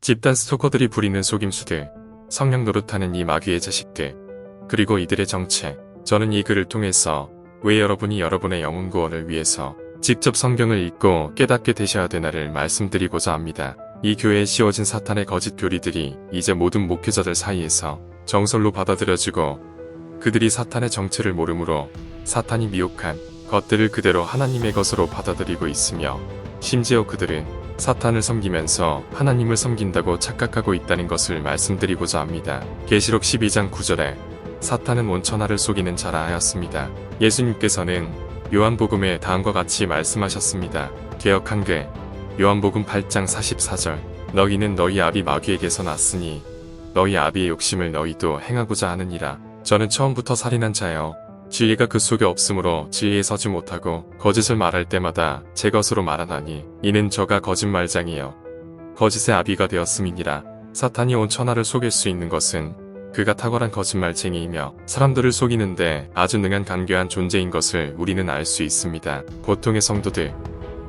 집단 스토커들이 부리는 속임수들, 성령 노릇하는 이 마귀의 자식들, 그리고 이들의 정체. 저는 이 글을 통해서 왜 여러분이 여러분의 영혼 구원을 위해서 직접 성경을 읽고 깨닫게 되셔야 되나를 말씀드리고자 합니다. 이 교회에 씌워진 사탄의 거짓 교리들이 이제 모든 목회자들 사이에서 정설로 받아들여지고, 그들이 사탄의 정체를 모르므로 사탄이 미혹한 것들을 그대로 하나님의 것으로 받아들이고 있으며, 심지어 그들은 사탄을 섬기면서 하나님을 섬긴다고 착각하고 있다는 것을 말씀드리고자 합니다. 계시록 12장 9절에 사탄은 온천하를 속이는 자라 하였습니다. 예수님께서는 요한복음에 다음과 같이 말씀하셨습니다. 개역 한글 요한복음 8장 44절 너희는 너희 아비 마귀에게서 났으니 너희 아비의 욕심을 너희도 행하고자 하느니라. 저는 처음부터 살인한 자여 진리가 그 속에 없으므로 진리에 서지 못하고 거짓을 말할 때마다 제 것으로 말하나니 이는 저가 거짓말장이요 거짓의 아비가 되었음이니라. 사탄이 온 천하를 속일 수 있는 것은 그가 탁월한 거짓말쟁이이며 사람들을 속이는데 아주 능한 간교한 존재인 것을 우리는 알 수 있습니다. 보통의 성도들,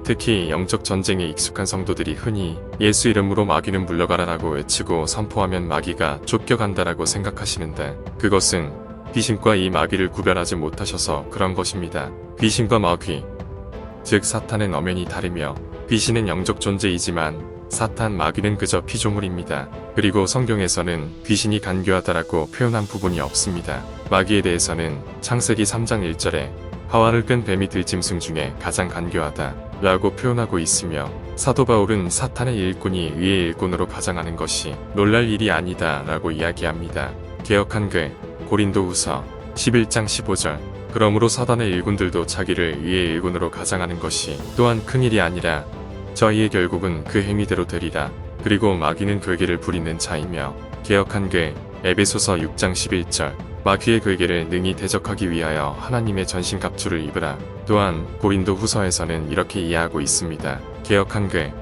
특히 영적 전쟁에 익숙한 성도들이 흔히 예수 이름으로 마귀는 물러가라라고 외치고 선포하면 마귀가 쫓겨간다라고 생각하시는데, 그것은 귀신과 이 마귀를 구별하지 못하셔서 그런 것입니다. 귀신과 마귀, 즉 사탄은 엄연히 다르며 귀신은 영적 존재이지만 사탄 마귀는 그저 피조물입니다. 그리고 성경에서는 귀신이 간교하다라고 표현한 부분이 없습니다. 마귀에 대해서는 창세기 3장 1절에 하와를 끈 뱀이 들짐승 중에 가장 간교하다 라고 표현하고 있으며, 사도 바울은 사탄의 일꾼이 의의 일꾼으로 가장하는 것이 놀랄 일이 아니다 라고 이야기합니다. 개역 한글 고린도후서 11장 15절 그러므로 사단의 일꾼들도 자기를 의의 일꾼으로 가장하는 것이 또한 큰일이 아니라 저희의 결국은 그 행위대로 되리라. 그리고 마귀는 괴계를 부리는 자이며, 개역 한글 에베소서 6장 11절 마귀의 괴계를 능히 대적하기 위하여 하나님의 전신갑주를 입으라. 또한 고린도후서에서는 이렇게 이해하고 있습니다. 개역 한글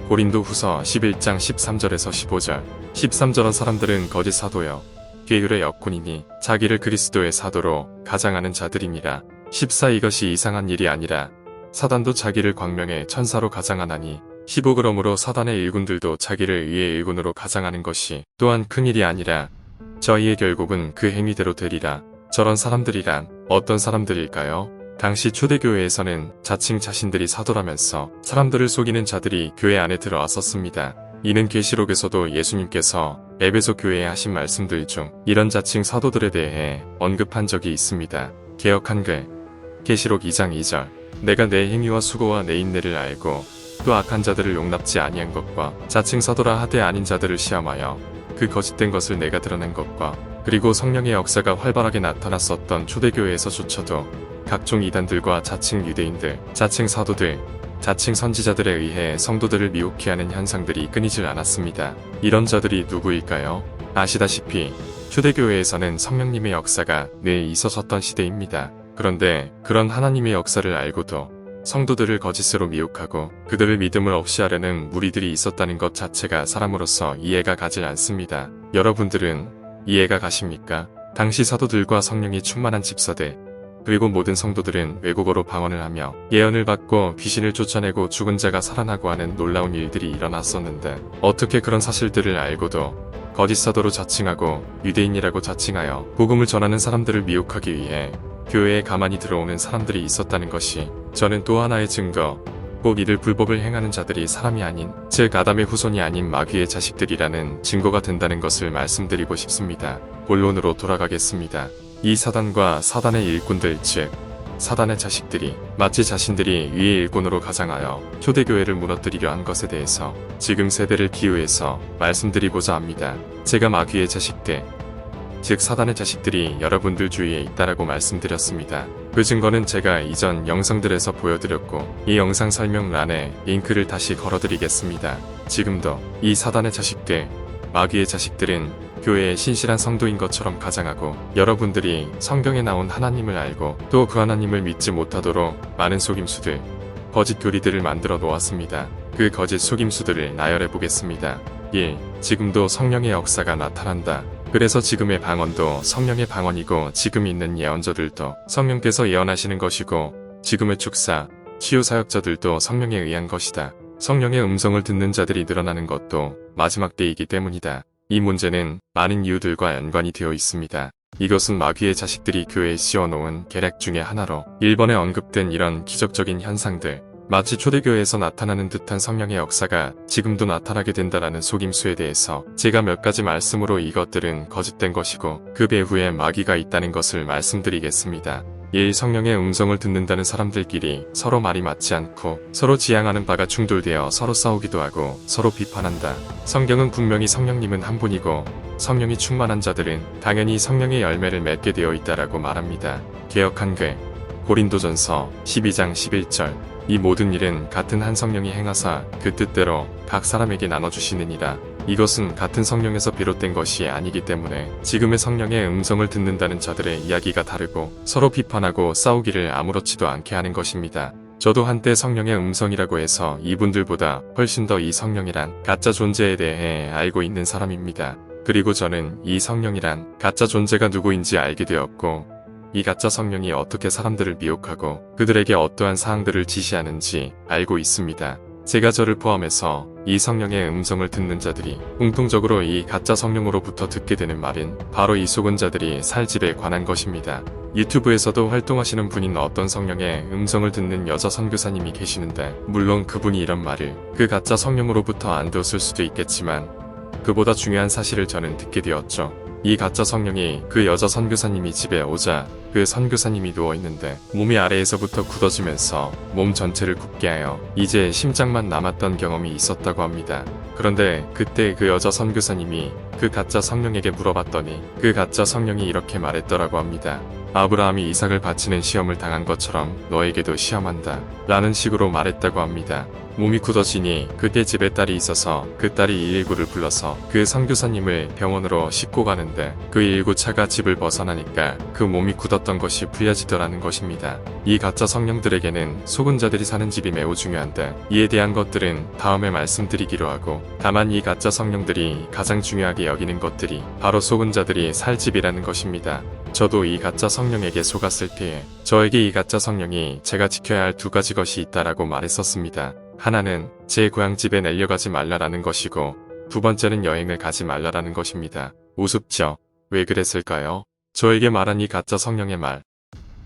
고린도후서 11장 13절에서 15절 13절은 사람들은 거짓 사도여 게으르의 역군이니 자기를 그리스도의 사도로 가장하는 자들이니라. 14 이것이 이상한 일이 아니라 사단도 자기를 광명의 천사로 가장하나니 15 그러므로 사단의 일군들도 자기를 의의 일군으로 가장하는 것이 또한 큰일이 아니라 저희의 결국은 그 행위대로 되리라. 저런 사람들이란 어떤 사람들일까요? 당시 초대교회에서는 자칭 자신들이 사도라면서 사람들을 속이는 자들이 교회 안에 들어왔었습니다. 이는 계시록에서도 예수님께서 에베소 교회에 하신 말씀들 중 이런 자칭 사도들에 대해 언급한 적이 있습니다. 개역 한글 계시록 2장 2절 내가 내 행위와 수고와 내 인내를 알고 또 악한 자들을 용납지 아니한 것과 자칭 사도라 하되 아닌 자들을 시험하여 그 거짓된 것을 내가 드러낸 것과 그리고 성령의 역사가 활발하게 나타났었던 초대교회에서조차도 각종 이단들과 자칭 유대인들, 자칭 사도들, 자칭 선지자들에 의해 성도들을 미혹해 하는 현상들이 끊이질 않았습니다. 이런 자들이 누구일까요? 아시다시피 초대교회에서는 성령님의 역사가 늘 있었었던 시대입니다. 그런데 그런 하나님의 역사를 알고도 성도들을 거짓으로 미혹하고 그들을 믿음을 없이 하려는 무리들이 있었다는 것 자체가 사람으로서 이해가 가질 않습니다. 여러분들은 이해가 가십니까? 당시 사도들과 성령이 충만한 집사들, 그리고 모든 성도들은 외국어로 방언을 하며 예언을 받고 귀신을 쫓아내고 죽은 자가 살아나고 하는 놀라운 일들이 일어났었는데, 어떻게 그런 사실들을 알고도 거짓 사도로 자칭하고 유대인이라고 자칭하여 복음을 전하는 사람들을 미혹하기 위해 교회에 가만히 들어오는 사람들이 있었다는 것이 저는 또 하나의 증거, 꼭 이들 불법을 행하는 자들이 사람이 아닌, 즉 아담의 후손이 아닌 마귀의 자식들이라는 증거가 된다는 것을 말씀드리고 싶습니다. 본론으로 돌아가겠습니다. 이 사단과 사단의 일꾼들, 즉 사단의 자식들이 마치 자신들이 위의 일꾼으로 가장하여 초대교회를 무너뜨리려 한 것에 대해서 지금 세대를 비유해서 말씀드리고자 합니다. 제가 마귀의 자식들, 즉 사단의 자식들이 여러분들 주위에 있다라고 말씀드렸습니다. 그 증거는 제가 이전 영상들에서 보여드렸고, 이 영상 설명란에 링크를 다시 걸어드리겠습니다. 지금도 이 사단의 자식들, 마귀의 자식들은 교회의 신실한 성도인 것처럼 가장하고, 여러분들이 성경에 나온 하나님을 알고 또 그 하나님을 믿지 못하도록 많은 속임수들, 거짓 교리들을 만들어 놓았습니다. 그 거짓 속임수들을 나열해 보겠습니다. 1. 지금도 성령의 역사가 나타난다. 그래서 지금의 방언도 성령의 방언이고, 지금 있는 예언자들도 성령께서 예언하시는 것이고, 지금의 축사, 치유사역자들도 성령에 의한 것이다. 성령의 음성을 듣는 자들이 늘어나는 것도 마지막 때이기 때문이다. 이 문제는 많은 이유들과 연관이 되어 있습니다. 이것은 마귀의 자식들이 교회에 씌워놓은 계략 중의 하나로 1번에 언급된 이런 기적적인 현상들, 마치 초대교회에서 나타나는 듯한 성령의 역사가 지금도 나타나게 된다라는 속임수에 대해서 제가 몇 가지 말씀으로 이것들은 거짓된 것이고 그 배후에 마귀가 있다는 것을 말씀드리겠습니다. 1. 성령의 음성을 듣는다는 사람들끼리 서로 말이 맞지 않고 서로 지향하는 바가 충돌되어 서로 싸우기도 하고 서로 비판한다. 성경은 분명히 성령님은 한 분이고 성령이 충만한 자들은 당연히 성령의 열매를 맺게 되어 있다라고 말합니다. 개역 한글 고린도전서 12장 11절 이 모든 일은 같은 한 성령이 행하사 그 뜻대로 각 사람에게 나눠주시느니라. 이것은 같은 성령에서 비롯된 것이 아니기 때문에 지금의 성령의 음성을 듣는다는 자들의 이야기가 다르고 서로 비판하고 싸우기를 아무렇지도 않게 하는 것입니다. 저도 한때 성령의 음성이라고 해서 이분들보다 훨씬 더 이 성령이란 가짜 존재에 대해 알고 있는 사람입니다. 그리고 저는 이 성령이란 가짜 존재가 누구인지 알게 되었고 이 가짜 성령이 어떻게 사람들을 미혹하고 그들에게 어떠한 사항들을 지시하는지 알고 있습니다. 제가 저를 포함해서 이 성령의 음성을 듣는 자들이 공통적으로 이 가짜 성령으로부터 듣게 되는 말은 바로 이 속은 자들이 살 집에 관한 것입니다. 유튜브에서도 활동하시는 분인 어떤 성령의 음성을 듣는 여자 선교사님이 계시는데 물론 그분이 이런 말을 그 가짜 성령으로부터 안 들었을 수도 있겠지만 그보다 중요한 사실을 저는 듣게 되었죠. 이 가짜 성령이 그 여자 선교사님이 집에 오자 그 선교사님이 누워있는데 몸이 아래에서부터 굳어지면서 몸 전체를 굽게 하여 이제 심장만 남았던 경험이 있었다고 합니다. 그런데 그때 그 여자 선교사님이 그 가짜 성령에게 물어봤더니 그 가짜 성령이 이렇게 말했더라고 합니다. 아브라함이 이삭을 바치는 시험을 당한 것처럼 너에게도 시험한다 라는 식으로 말했다고 합니다. 몸이 굳어지니 그때 집에 딸이 있어서 그 딸이 119를 불러서 그 선교사님을 병원으로 싣고 가는데 그 119차가 집을 벗어나니까 그 몸이 굳었던 것이 풀려지더라는 것입니다. 이 가짜 성령들에게는 속은 자들이 사는 집이 매우 중요한데 이에 대한 것들은 다음에 말씀드리기로 하고 다만 이 가짜 성령들이 가장 중요하게 여기는 것들이 바로 속은 자들이 살 집이라는 것입니다. 저도 이 가짜 성령에게 속았을 때에 저에게 이 가짜 성령이 제가 지켜야 할 2가지 것이 있다라고 말했었습니다. 하나는 제 고향집에 내려가지 말라라는 것이고 2번째는 여행을 가지 말라라는 것입니다. 우습죠? 왜 그랬을까요? 저에게 말한 이 가짜 성령의 말,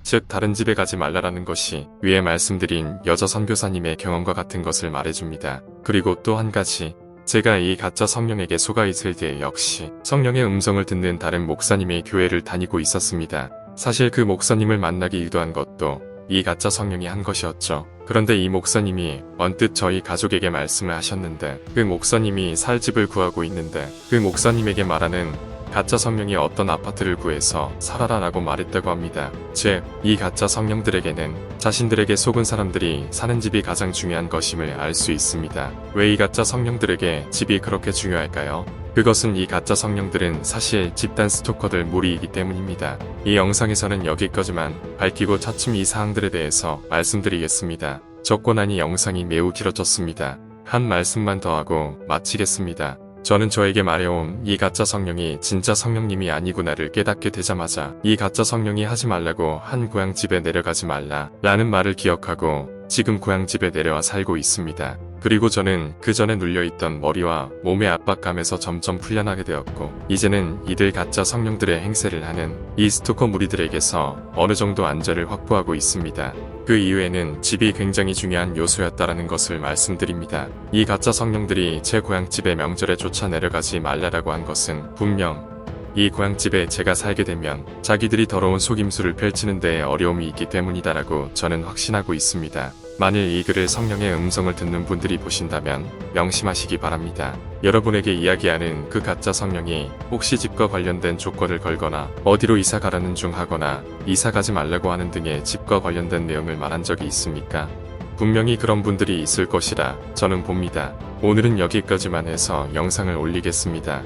즉 다른 집에 가지 말라라는 것이 위에 말씀드린 여자 선교사님의 경험과 같은 것을 말해줍니다. 그리고 또 한 가지, 제가 이 가짜 성령에게 속아 있을 때 역시 성령의 음성을 듣는 다른 목사님의 교회를 다니고 있었습니다. 사실 그 목사님을 만나기 유도한 것도 이 가짜 성령이 한 것이었죠. 그런데 이 목사님이 언뜻 저희 가족에게 말씀을 하셨는데 그 목사님이 살 집을 구하고 있는데 그 목사님에게 말하는 가짜 성령이 어떤 아파트를 구해서 살아라라고 말했다고 합니다. 즉, 이 가짜 성령들에게는 자신들에게 속은 사람들이 사는 집이 가장 중요한 것임을 알 수 있습니다. 왜 이 가짜 성령들에게 집이 그렇게 중요할까요? 그것은 이 가짜 성령들은 사실 집단 스토커들 무리이기 때문입니다. 이 영상에서는 여기까지만 밝히고 차츰 이 사항들에 대해서 말씀드리겠습니다. 적고 나니 영상이 매우 길어졌습니다. 한 말씀만 더 하고 마치겠습니다. 저는 저에게 말해온 이 가짜 성령이 진짜 성령님이 아니구나를 깨닫게 되자마자 이 가짜 성령이 하지 말라고 한 고향집에 내려가지 말라 라는 말을 기억하고 지금 고향집에 내려와 살고 있습니다. 그리고 저는 그 전에 눌려있던 머리와 몸의 압박감에서 점점 풀려나게 되었고 이제는 이들 가짜 성령들의 행세를 하는 이 스토커 무리들에게서 어느 정도 안전을 확보하고 있습니다. 그 이후에는 집이 굉장히 중요한 요소였다라는 것을 말씀드립니다. 이 가짜 성령들이 제 고향집에 명절에 쫓아 내려가지 말라라고 한 것은 분명 이 고향집에 제가 살게 되면 자기들이 더러운 속임수를 펼치는 데에 어려움이 있기 때문이다라고 저는 확신하고 있습니다. 만일 이 글을 성령의 음성을 듣는 분들이 보신다면 명심하시기 바랍니다. 여러분에게 이야기하는 그 가짜 성령이 혹시 집과 관련된 조건을 걸거나 어디로 이사 가라는 중 하거나 이사 가지 말라고 하는 등의 집과 관련된 내용을 말한 적이 있습니까? 분명히 그런 분들이 있을 것이라 저는 봅니다. 오늘은 여기까지만 해서 영상을 올리겠습니다.